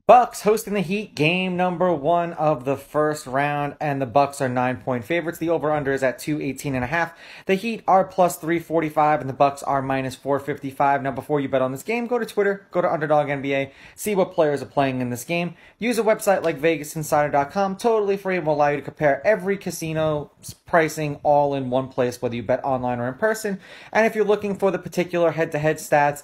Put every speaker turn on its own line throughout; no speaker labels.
Bucks hosting the Heat, game number 1 of the first round, and the Bucks are 9-point favorites. The over-under is at 218.5. The Heat are plus 345, and the Bucks are minus 455. Now, before you bet on this game, go to Twitter, go to Underdog NBA, see what players are playing in this game. Use a website like VegasInsider.com, totally free, and will allow you to compare every casino's pricing all in one place, whether you bet online or in person. And if you're looking for the particular head-to-head stats,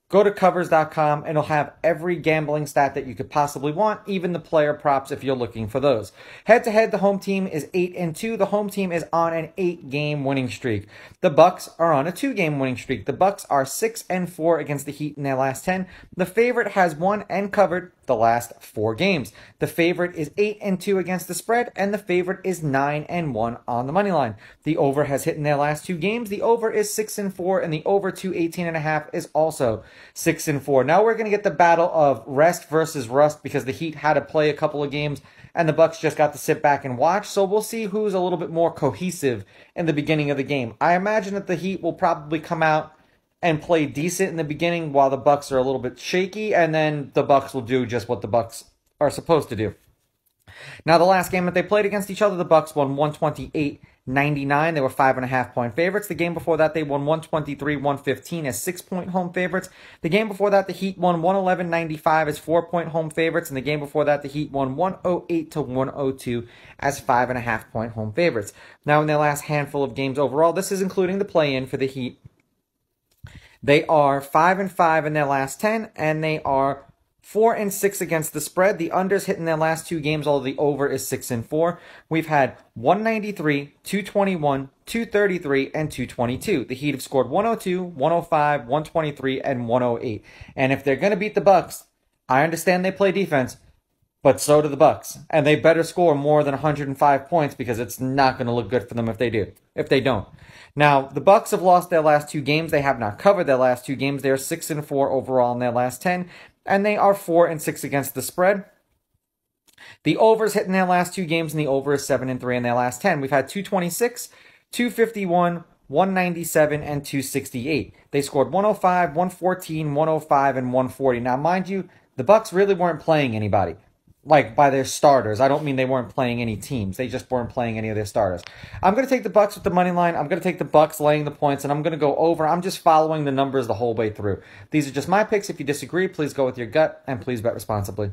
go to covers.com and it'll have every gambling stat that you could possibly want, even the player props if you're looking for those. Head to head, the home team is 8-2. The home team is on an 8-game winning streak. The Bucks are on a 2-game winning streak. The Bucks are 6-4 against the Heat in their last 10. The favorite has won and covered the last 4 games. The favorite is 8-2 against the spread, and the favorite is 9-1 on the money line. The over has hit in their last 2 games. The over is 6-4, and the over 218.5 is also 6-4. Now we're going to get the battle of rest versus rust, because the Heat had to play a couple of games and the Bucks just got to sit back and watch. So we'll see who's a little bit more cohesive in the beginning of the game. I imagine that the Heat will probably come out and play decent in the beginning while the Bucks are a little bit shaky, and then the Bucks will do just what the Bucks are supposed to do. Now, the last game that they played against each other, the Bucks won 128-99. They were 5.5-point favorites. The game before that, they won 123-115 as 6-point home favorites. The game before that, the Heat won 111-95 as 4-point home favorites. And the game before that, the Heat won 108-102 as 5.5-point home favorites. Now, in their last handful of games overall, this is including the play-in for the Heat, they are 5-5 in their last 10, and they are 4-6 against the spread. The unders hit in their last 2 games, although the over is 6-4. We've had 193, 221, 233, and 222. The Heat have scored 102, 105, 123, and 108. And if they're going to beat the Bucks, I understand they play defense, but so do the Bucks. And they better score more than 105 points, because it's not going to look good for them if they don't. Now, the Bucks have lost their last 2 games. They have not covered their last 2 games. They are 6-4 overall in their last 10, and they are 4-6 against the spread. The overs hit in their last 2 games, and the over is 7-3 in their last 10. We've had 226, 251, 197, and 268. They scored 105, 114, 105, and 140. Now, mind you, the Bucks really weren't playing anybody, like by their starters. I don't mean they weren't playing any teams. They just weren't playing any of their starters. I'm going to take the Bucks with the money line. I'm going to take the Bucks laying the points, and I'm going to go over. I'm just following the numbers the whole way through. These are just my picks. If you disagree, please go with your gut, and please bet responsibly.